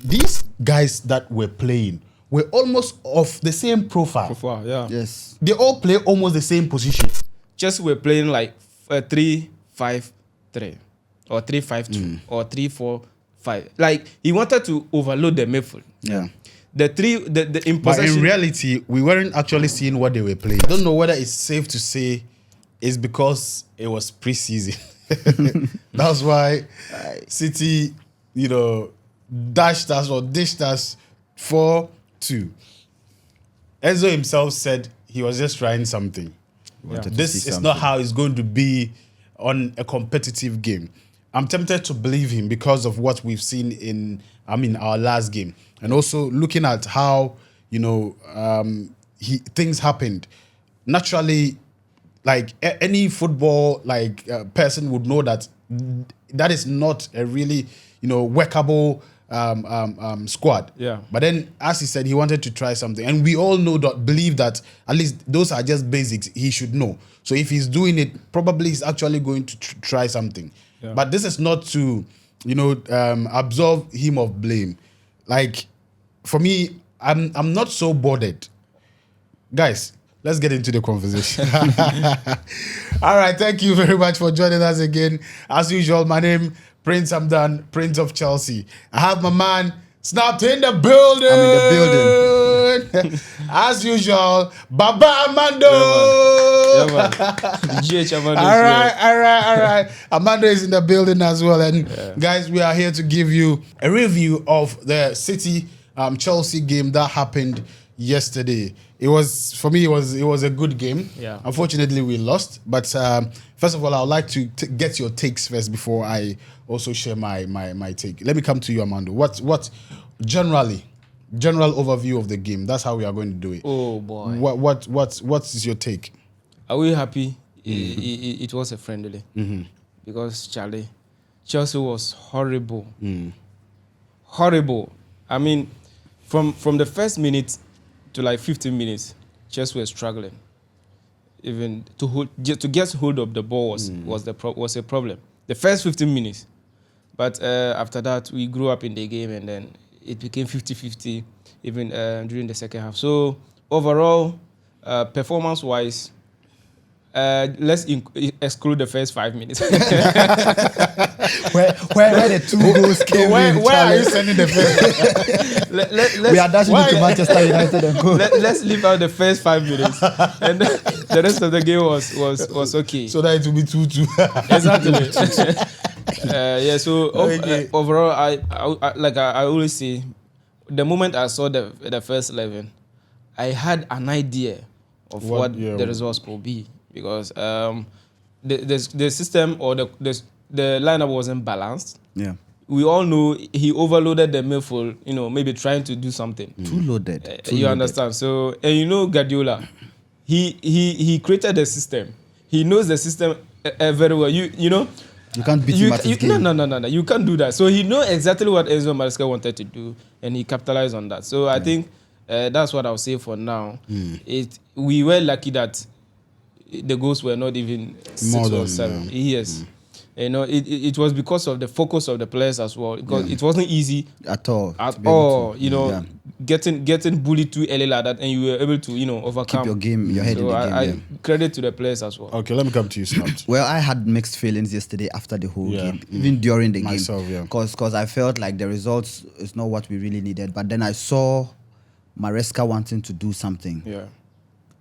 these guys that were playing were almost of the same profile. Yes. They all play almost the same position. Just we're playing like 3-5-3 or 3-5-2 or 3-4-5. Like he wanted to overload the midfield. Yeah. The in But possession. in reality, we weren't actually seeing what they were playing. I don't know whether it's safe to say it's because it was preseason. That's why City, dashed us or dished us 4-2. Enzo himself said he was just trying something. This is not how it's going to be on a competitive game. I'm tempted to believe him because of what we've seen in our last game. And also looking at how, things happened. Naturally, like any football person would know that is not a really, workable squad. Yeah. But then, as he said, he wanted to try something. And we all believe that at least those are just basics he should know. So if he's doing it, probably he's actually going to try something. Yeah. But this is not to, absolve him of blame. Like, for me, I'm not so bothered. Guys, let's get into the conversation. All right, thank you very much for joining us again. As usual, my name Prince Hamdan, Prince of Chelsea. I have my man Snapped in the building. I'm in the building. As usual, Baba Amando. Yeah, man. GH Amando. All right. Amando is in the building as well. And guys, we are here to give you a review of the City Chelsea game that happened yesterday. It was, for me, it was a good game. Yeah. Unfortunately, we lost. But first of all, I would like to get your takes first before I also share my take. Let me come to you, Amando. What general overview of the game? That's how we are going to do it. Oh boy. What is your take? Are we happy? It was a friendly. Because Chelsea was horrible. Horrible. I mean, from the first minute to like 15 minutes, Chelsea were struggling. Even to get hold of the ball was a problem. The first 15 minutes. But after that, we grew up in the game and then it became 50-50 even during the second half. So overall, performance-wise, let's exclude the first 5 minutes. where the two goals came in. Where are you sending the first? We are dashing into Manchester United and go. Let's leave out the first 5 minutes, and the rest of the game was okay. So that it will be 2-2. Exactly. So overall, I always say, the moment I saw the first 11, I had an idea of what the results could be. Because the system or the lineup wasn't balanced. Yeah, we all know he overloaded the midfield. Maybe trying to do something. Too loaded. Understand? So and Guardiola, he created the system. He knows the system very well. You can't beat him at his game. No. You can't do that. So he knows exactly what Enzo Maresca wanted to do, and he capitalized on that. So I think that's what I'll say for now. We were lucky that the goals were not even 6 or 7. Yes. It was because of the focus of the players as well. Because it wasn't easy at all. Getting bullied too early like that, and you were able to overcome. Keep your head in the game. I credit to the players as well. Okay, let me come to you, Snapped. Well, I had mixed feelings yesterday after the whole game, even during the game. Because I felt like the results is not what we really needed. But then I saw Maresca wanting to do something. Yeah.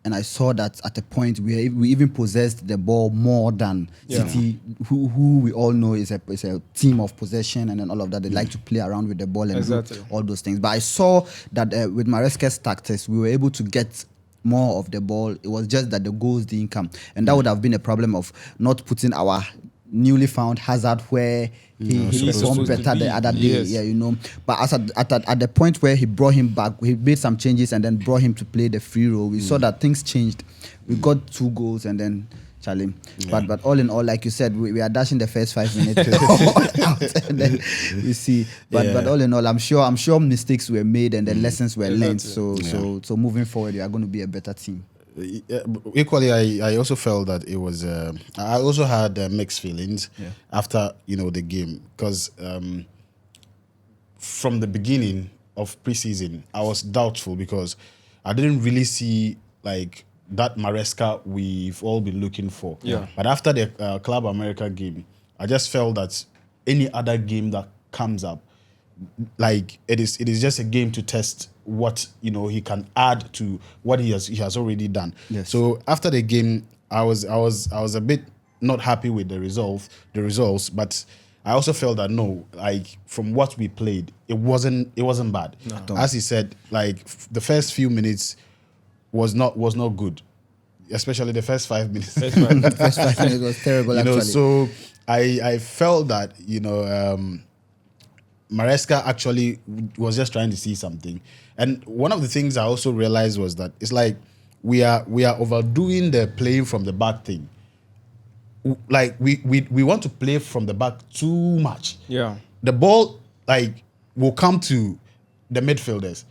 And I saw that at a point we even possessed the ball more than City, who we all know is a team of possession and then all of that. They like to play around with the ball and do all those things. But I saw that with Maresca's tactics, we were able to get more of the ball. It was just that the goals didn't come. And that would have been a problem of not putting our newly found Hazard where he performed better the other day. Yes. But at the point where he brought him back, he made some changes and then brought him to play the free role. We saw that things changed. We got 2 goals and then Charlie. But all in all, like you said, we are dashing the first 5 minutes out and then we see. But all in all, I'm sure mistakes were made and the lessons were learned. So moving forward, we are going to be a better team. Equally, I also felt that it was. I also had mixed feelings after the game because from the beginning of preseason, I was doubtful because I didn't really see like that Maresca we've all been looking for. Yeah. But after the Club America game, I just felt that any other game that comes up, like it is just a game to test what he can add to what he has already done. Yes. So after the game, I was a bit not happy with the results, but I also felt that no, like from what we played, it wasn't bad. No. As he said, like the first few minutes was not good, especially the first 5 minutes. First 5 minutes was terrible. Actually, So I felt that Maresca actually was just trying to see something. And one of the things I also realized was that it's like we are overdoing the playing from the back thing. Like we want to play from the back too much. Yeah. The ball like will come to the midfielders.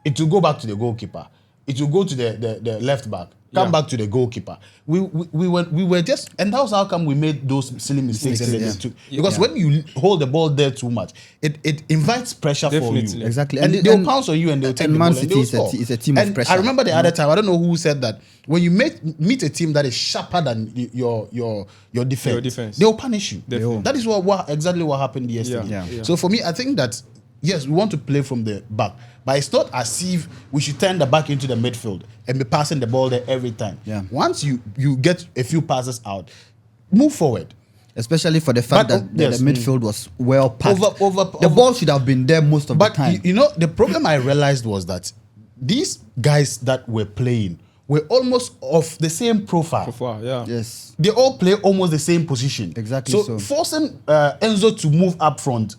It will go back to the goalkeeper. It will go to the left back. Come back to the goalkeeper. We were just, and that was how come we made those silly mistakes. Because when you hold the ball there too much, it invites pressure for you. Exactly. And they'll pounce on you and they'll take the ball. Man City is a team of pressure. I remember the other time, I don't know who said that, when you meet a team that is sharper than your defense, they'll punish you. That is exactly what happened yesterday. Yeah. So for me, I think that yes, we want to play from the back, but it's not as if we should turn the back into the midfield and be passing the ball there every time. Yeah. Once you get a few passes out, move forward. Especially for the fact that the midfield was well packed. The the ball should have been there most of the time. But the problem I realized was that these guys that were playing were almost of the same profile. Yes. They all play almost the same position. Exactly. So forcing Enzo to move up front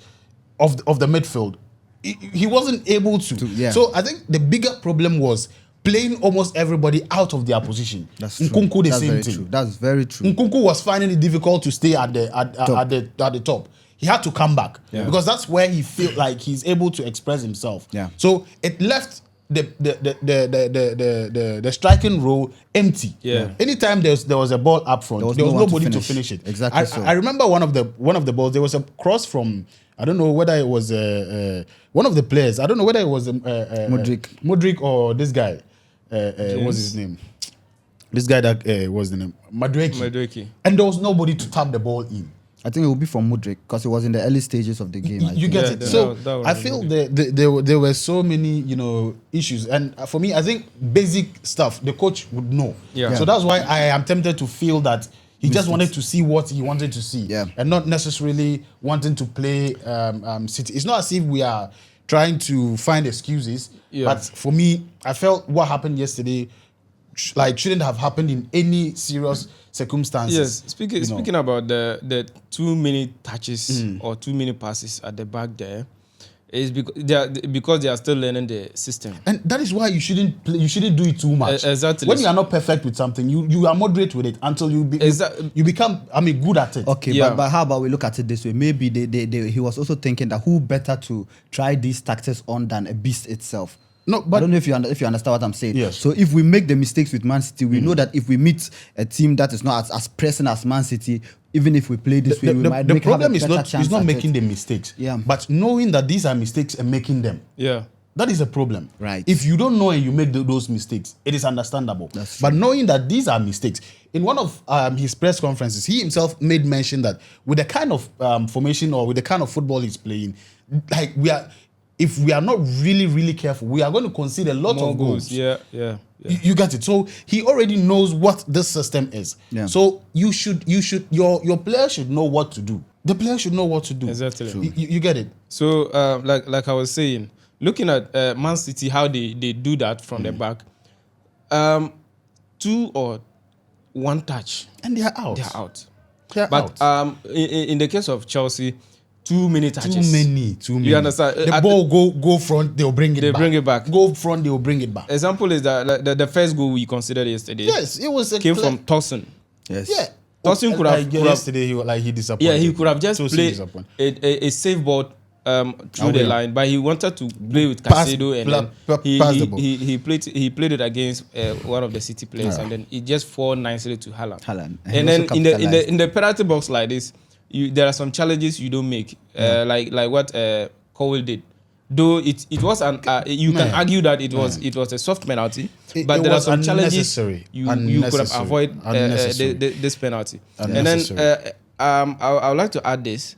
of the midfield, he wasn't able to. So I think the bigger problem was playing almost everybody out of their position. That's true. Nkunku the That's same very thing. true. That's very true. Nkunku was finding it difficult to stay at the top. He had to come back because that's where he felt like he's able to express himself. Yeah. So it left the striking role empty. Yeah. Anytime there was a ball up front, there was nobody to finish it. Exactly. I remember one of the balls. There was a cross from, I don't know whether it was one of the players. I don't know whether it was Modric or this guy. What's his name? This guy that was the name Madueke. And there was nobody to tap the ball in. I think it would be from Modric because it was in the early stages of the game. You get it. So I feel there were so many issues, and for me, I think basic stuff the coach would know. So that's why I am tempted to feel that he just wanted to see what he wanted to see, and not necessarily wanting to play City. It's not as if we are trying to find excuses, but for me, I felt what happened yesterday shouldn't have happened in any serious circumstances. Yes, speaking about the too many touches or too many passes at the back there, is because they are still learning the system, and that is why you shouldn't do it too much. Exactly. When you are not perfect with something, you are moderate with it until you become good at it. Okay, but how about we look at it this way? Maybe he was also thinking that who better to try these tactics on than a beast itself. No, but I don't know if you understand what I'm saying. Yes. So if we make the mistakes with Man City, we know that if we meet a team that is not as pressing as Man City, even if we play this way, we might the have problem a is better chance not at making it. the mistakes, but knowing that these are mistakes and making them. That is a problem. Right. If you don't know and you make those mistakes, it is understandable. That's true. But knowing that these are mistakes, in one of his press conferences, he himself made mention that with the kind of formation or with the kind of football he's playing, like if we are not really, really careful, we are going to concede a lot of goals. Yeah. You get it. So he already knows what this system is. Yeah. So your player should know what to do. The player should know what to do. Exactly. You get it. So like I was saying, looking at Man City, how they do that from the back, 2 or 1 touch, and they are out. But in the case of Chelsea, too many touches. Too many. You understand? The ball go front, they'll bring it back. Go front, they'll bring it back. Example is that the first goal we considered yesterday. Yes, it was came from Tosin. Yes. Yeah. Tosin could have yesterday. He disappointed. Yeah, he could have just played a safe ball through the line, but he wanted to play with Caicedo, and he played it against one of the City players, and then it just fall nicely to Haaland. And then in the penalty box like this, there are some challenges you don't make, like what Cowell did. Though it was an you can argue that it was a soft penalty, but there are some challenges you could have avoided this penalty. And then I would like to add this,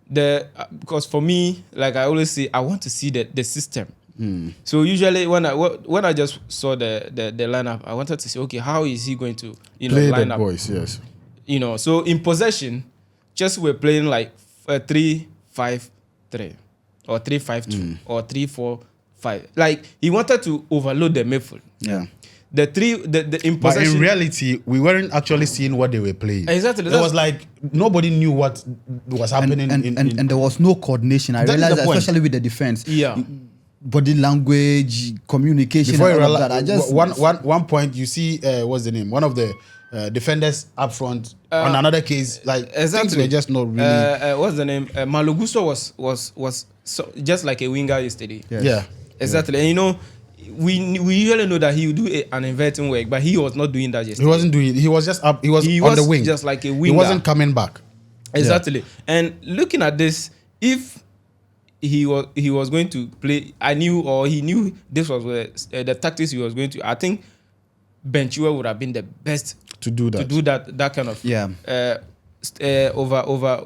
because for me, like I always say, I want to see the system. So usually when I just saw the lineup, I wanted to say, okay, how is he going to play line the up? boys? Yes. So in possession, just we're playing like 3-5-3 or 3-5-2 or 3-4-5. Like he wanted to overload the midfield. Yeah. The in possession. But in reality, we weren't actually seeing what they were playing. Exactly. It was like nobody knew what was happening. And there was no coordination. I realized, especially with the defense. Yeah. Body language, communication, Before and all of that. I just one point you see what's the name? One of the defenders up front on another case, like things were just not really. What's the name? Malo Gusto was just like a winger yesterday. Yes. Yeah, exactly. And we usually know that he would do an inverting work, but he was not doing that yesterday. He wasn't doing. He was just up. He was on the wing, just like a winger. He wasn't coming back. Exactly. And looking at this, if he was going to play, he knew this was the tactics he was going to. I think Ben Chilwell would have been the best to do that kind of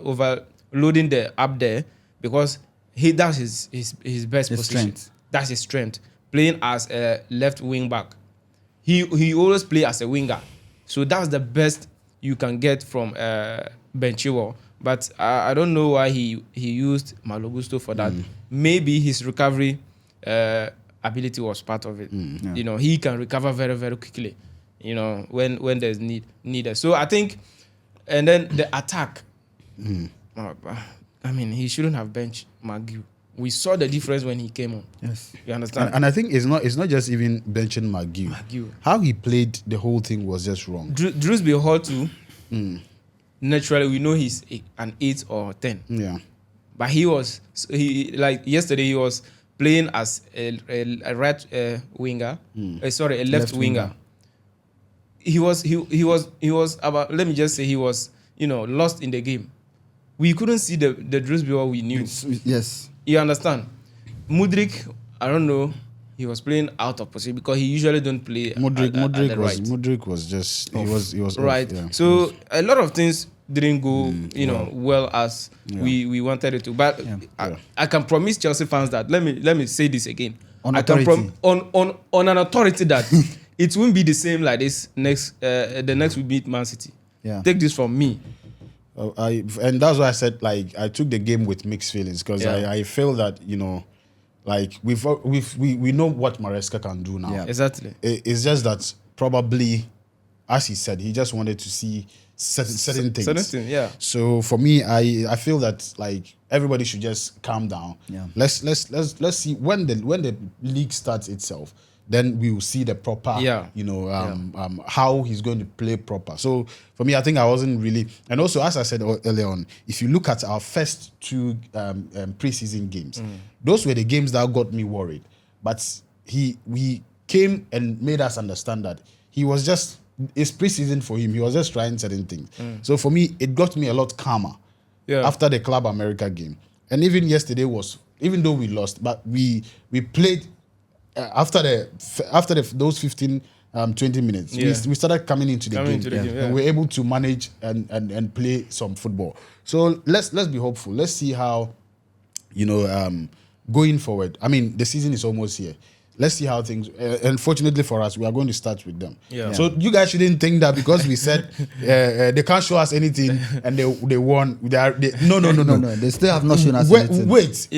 overloading the up there, because that's his best position. Strength. That's his strength. Playing as a left wing back, he always play as a winger, so that's the best you can get from Ben Chilwell. But I don't know why he used Malo Gusto for that. Maybe his recovery ability was part of it. He can recover very, very quickly. When there's needed. So I think, and then the attack. I mean, he shouldn't have benched McGill. We saw the difference when he came on. Yes, you understand. And I think it's not just even benching McGill. How he played the whole thing was just wrong. Drewsbury Hall too. Naturally, we know he's an 8 or 10. Yeah. But he like yesterday he was playing as a right winger. A left winger. He was about, let me just say, he was lost in the game. We couldn't see the Drewsbury we knew. Yes. You understand? Mudryk, I don't know. He was playing out of position because he usually don't play. Mudryk was just he was right. Off, yeah. So a lot of things didn't go well as we wanted it to. But I can promise Chelsea fans that let me say this again. On I authority. On an authority that it won't be the same like this the next we beat Man City. Yeah. Take this from me. And that's why I said, like, I took the game with mixed feelings, because I feel that like we know what Maresca can do now. Yeah. Exactly. It's just that probably, as he said, he just wanted to see certain things. Certain things, yeah. So for me, I feel that like everybody should just calm down. Yeah. Let's see when the league starts itself. Then we will see the proper, how he's going to play proper. So for me, I think I wasn't really, and also as I said earlier on, if you look at our first 2 preseason games, those were the games that got me worried. But we came and made us understand that it's preseason for him. He was just trying certain things. So for me, it got me a lot calmer after the Club America game. And even yesterday even though we lost, but we played. After those 15, 20 minutes, we started coming into the game. And we were able to manage and play some football. So let's be hopeful. Let's see how, going forward. I mean, the season is almost here. Let's see how things. Unfortunately for us, we are going to start with them. Yeah. So you guys shouldn't think that because we said they can't show us anything and they won. No. They still have not shown us anything. Wait.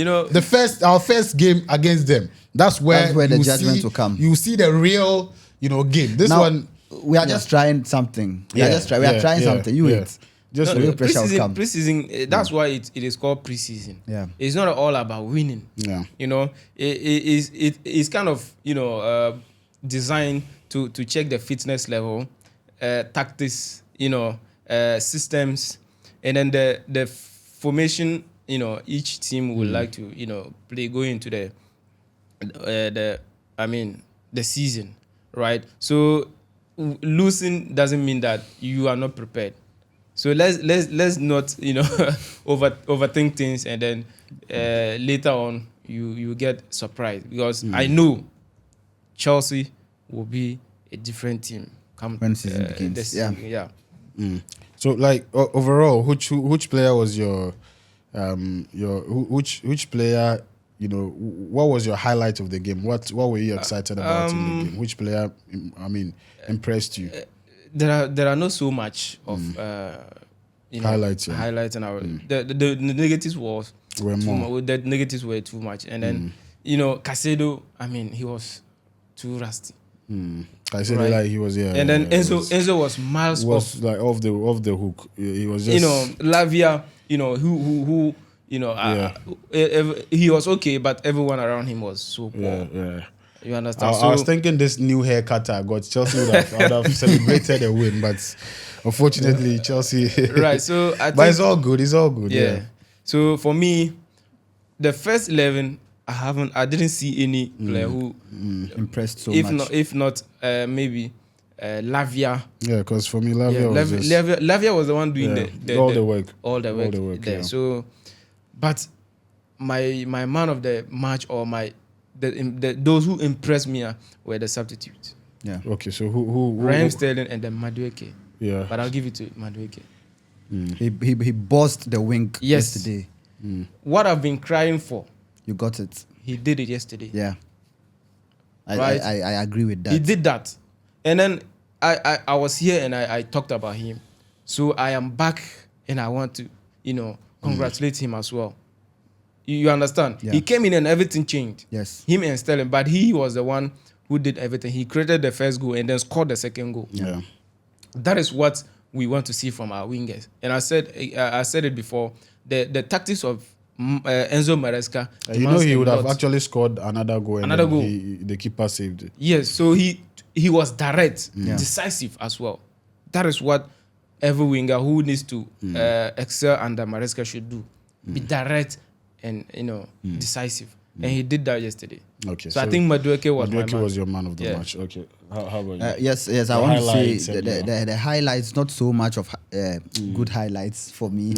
Our first game against them. That's where the judgment will come. You see the real, game. This one, we are just trying something. We are trying something. You wait. Just real pressure will come. Preseason, that's why it is called preseason. Yeah. It's not all about winning. Yeah. It's kind of designed to check the fitness level, tactics, systems, and then the formation. Each team would like to play going into the season, right? So losing doesn't mean that you are not prepared. So let's not overthink things, and then later on you get surprised, because I know Chelsea will be a different team come when season begins. Yeah. So like overall, which player was your which player, what was your highlight of the game? What were you excited about in the game? Which player, impressed you? There are not so much of highlights. Highlights, and the negatives were more. The negatives were too much, and then Caicedo, he was too rusty. Caicedo, right? Like he was, and then Enzo was miles off, like off the hook. He was just, Lavia, who he was okay, but everyone around him was so poor. Yeah. You understand? I was thinking this new haircut I got, Chelsea would have celebrated a win, but unfortunately Chelsea. Right. So but it's all good. It's all good. Yeah. So for me, the first 11, I didn't see any player who impressed so much. If not, maybe Lavia. Yeah, because for me, Lavia was the one doing all the work. All the work there. Yeah. So, but my man of the match, or those who impressed me were the substitutes. Yeah. Okay, so who Raheem Sterling and then Madueke. Yeah. But I'll give it to Madueke. He bossed the wing yesterday. What I've been crying for, you got it. He did it yesterday. Yeah. Right? I agree with that. He did that. And then I was here and I talked about him. So I am back and I want to, congratulate him as well. You understand? Yeah. He came in and everything changed. Yes. Him and Sterling, but he was the one who did everything. He created the first goal and then scored the second goal. Yeah. That is what we want to see from our wingers. And I said it before, the tactics of Enzo Maresca. He would have actually scored another goal. The keeper saved it. Yes, so he was direct, decisive as well. That is what every winger who needs to excel under Maresca should do. Be direct and decisive. And he did that yesterday. Okay. So I think Madueke was my man. Was your man of the match. Okay. How about you? Yes. I want to say the highlights, not so much of good highlights for me,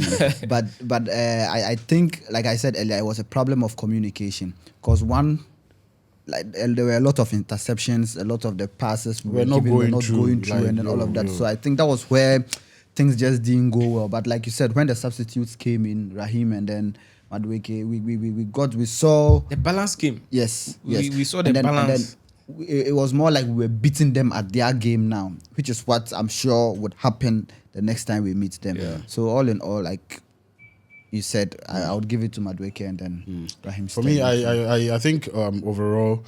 but I think, like I said earlier, it was a problem of communication. Because there were a lot of interceptions, a lot of the passes were not going through, and then all of that. So I think that was where things just didn't go well. But like you said, when the substitutes came in, Raheem and then Madueke, we saw the balance came. Yes. We saw the balance. And then it was more like we were beating them at their game now, which is what I'm sure would happen the next time we meet them. Yeah. So all in all, like you said, I would give it to Madueke and then Raheem. For me, I think overall,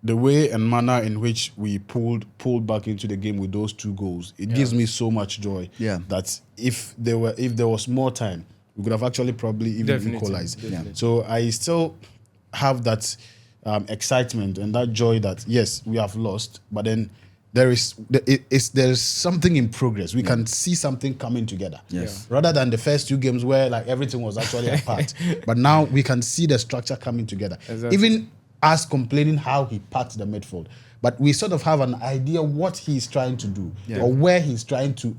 the way and manner in which we pulled back into the game with those 2 goals, it gives me so much joy. Yeah. That if there was more time, we could have actually probably even equalized. Yeah. So I still have that excitement and that joy that yes, we have lost, but then there is something in progress. We can see something coming together. Yes. Rather than the first 2 games where like everything was actually apart. But now we can see the structure coming together. Exactly. Even us complaining how he packed the midfield, but we sort of have an idea what he's trying to do or where he's trying to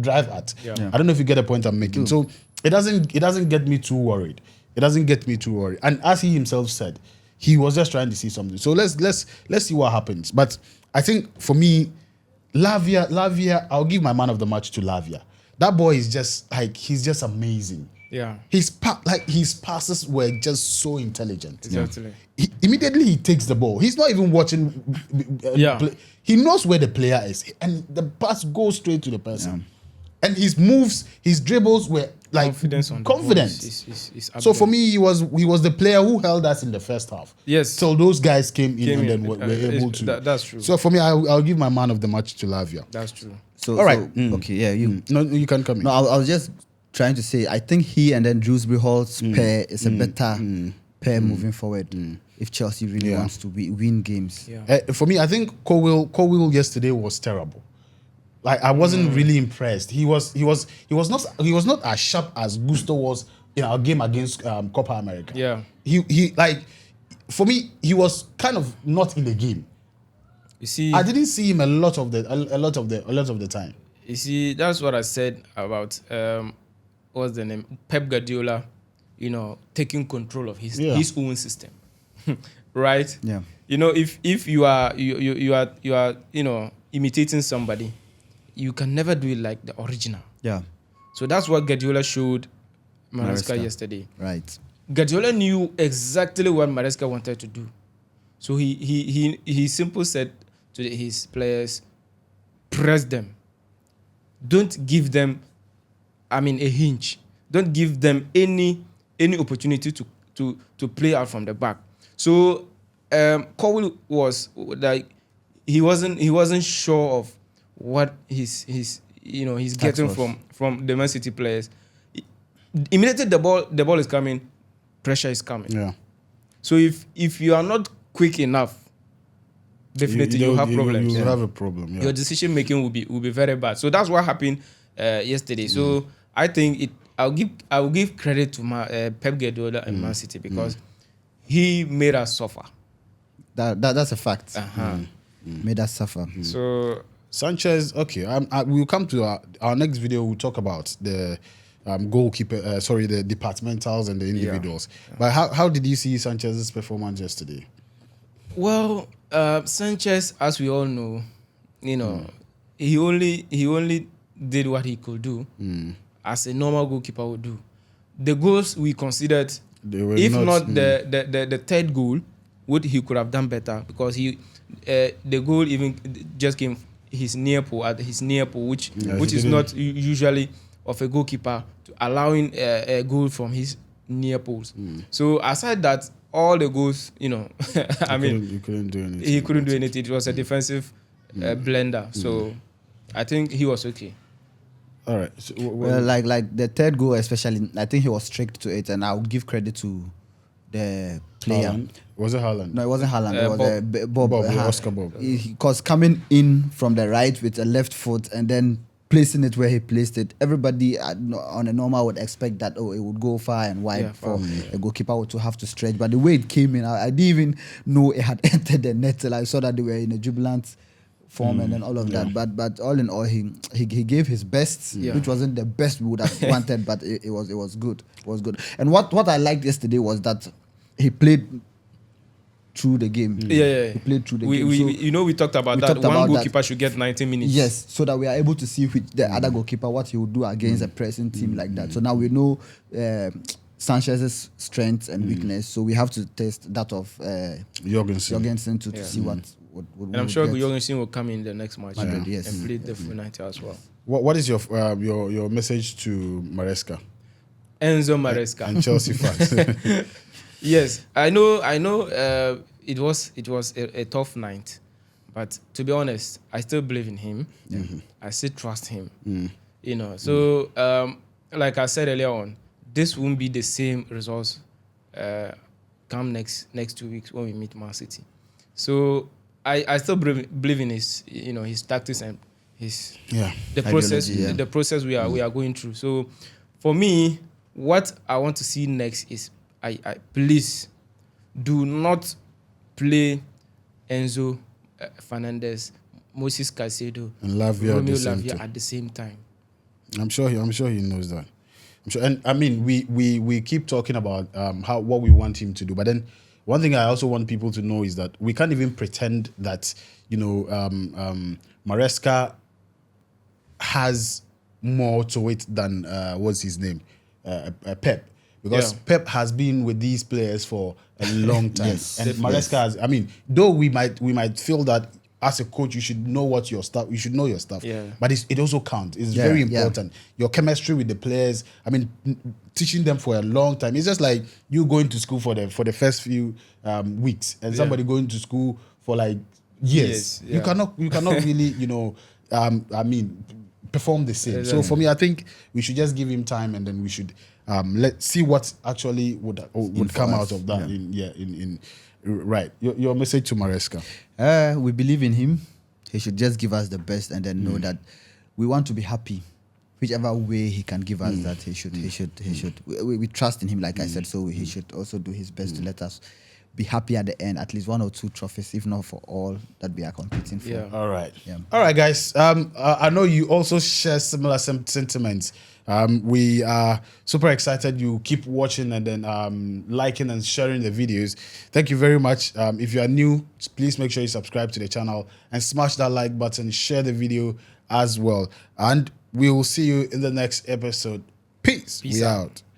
drive at. Yeah. I don't know if you get the point I'm making. So it doesn't get me too worried. And as he himself said, he was just trying to see something. So let's see what happens. But I think for me, Lavia, I'll give my man of the match to Lavia. That boy is just he's just amazing. Yeah. His passes were just so intelligent. Exactly. Immediately he takes the ball. He's not even watching. He knows where the player is, and the pass goes straight to the person. And his moves, his dribbles were like confident. So for me, he was the player who held us in the first half. Yes. So those guys came in and then were able to. That's true. So for me, I'll give my man of the match to Lavia. That's true. So all right. Okay. Yeah. You. No, you can come in. No, I was just trying to say, I think he and then Dewsbury Hall's pair is a better pair moving forward if Chelsea really wants to win games. Yeah. For me, I think Colwill yesterday was terrible. Like I wasn't really impressed. He was not as sharp as Gusto was in our game against Copa America. Yeah. He like for me he was kind of not in the game. You see, I didn't see him a lot of the time. You see, that's what I said about what's the name? Pep Guardiola, taking control of his own system. Right? Yeah. If you are imitating somebody, you can never do it like the original. Yeah. So that's what Guardiola showed Maresca Maresca. yesterday. Right. Guardiola knew exactly what Maresca wanted to do. So he simply said to his players, press them. Don't give them, a hinge. Don't give them any opportunity to play out from the back. So Cole was like he wasn't sure of what he's getting from the Man City players. Immediately the ball is coming, pressure is coming. Yeah. So if you are not quick enough, definitely you have problems. You have a problem. Yeah. Your decision making will be very bad. So that's what happened yesterday. So I think I will give credit to Pep Guardiola and Man City because he made us suffer. That's a fact. Made us suffer. So Sanchez, okay. We'll come to our next video. We'll talk about the goalkeeper. The departmentals and the individuals. Yeah. But how did you see Sanchez's performance yesterday? Well, Sanchez, as we all know, he only did what he could do as a normal goalkeeper would do. The goals we considered, if not the third goal, he could have done better because the goal even just came his near post, which is not usually of a goalkeeper to allowing a goal from his near post. So aside that, all the goals, he couldn't do anything. He couldn't do anything. It was a defensive blender. So I think he was okay. All right. So, well, like the third goal, especially, I think he was strict to it, and I would give credit to the player. Haaland? Was it Haaland? No, it wasn't Haaland. It was Bob. Oscar Bob. Because coming in from the right with a left foot and then placing it where he placed it, everybody on a normal would expect that, it would go far and wide for a goalkeeper to have to stretch. But the way it came in, I didn't even know it had entered the net till I saw that they were in a jubilant form and then all of that. But all in all, he gave his best, which wasn't the best we would have wanted, but it was good. It was good. And what I liked yesterday was that he played through the game. He played through the game. We talked about that. One goalkeeper should get 90 minutes. Yes, so that we are able to see with the other goalkeeper what he would do against a pressing team like that. So now we know Sanchez's strength and weakness. So we have to test that of Jorgensen to see what and I'm sure Jorgensen will come in the next match and play the full 90 as well. What is your message to Maresca? Enzo Maresca and Chelsea fans. Yes, I know. It was a tough night, but to be honest, I still believe in him. I still trust him. So like I said earlier on, this won't be the same results come next 2 weeks when we meet Man City. So I still believe in his tactics and the process the process we are going through. So for me, what I want to see next is I please do not play Enzo Fernandez, Moses Caicedo, and Romeo Lavia at the same time. I'm sure he knows that. I'm sure, and I mean we keep talking about what we want him to do, but then one thing I also want people to know is that we can't even pretend that Maresca has more to it than what's his name, Pep. Because Pep has been with these players for a long time, and Maresca has. I mean, though we might feel that as a coach you should know what your stuff. You should know your stuff. But it also counts. It's very important. Your chemistry with the players. I mean, teaching them for a long time. It's just like you going to school for the first few weeks, and somebody going to school for like years. You cannot really I mean, perform the same. So for me, I think we should just give him time, and then we should. Let's see what actually would come out of that. Right. Your message to Maresca. We believe in him. He should just give us the best, and then know that we want to be happy. Whichever way he can give us that, he should. We trust in him, like I said. So he should also do his best to let us be happy at the end, at least 1 or 2 trophies, if not for all that we are competing for. Yeah. All right. Yeah. All right, guys. I know you also share similar sentiments. We are super excited. You keep watching and then liking and sharing the videos. Thank you very much. If you are new, please make sure you subscribe to the channel and smash that like button. Share the video as well. And we will see you in the next episode. Peace. Peace We out. out.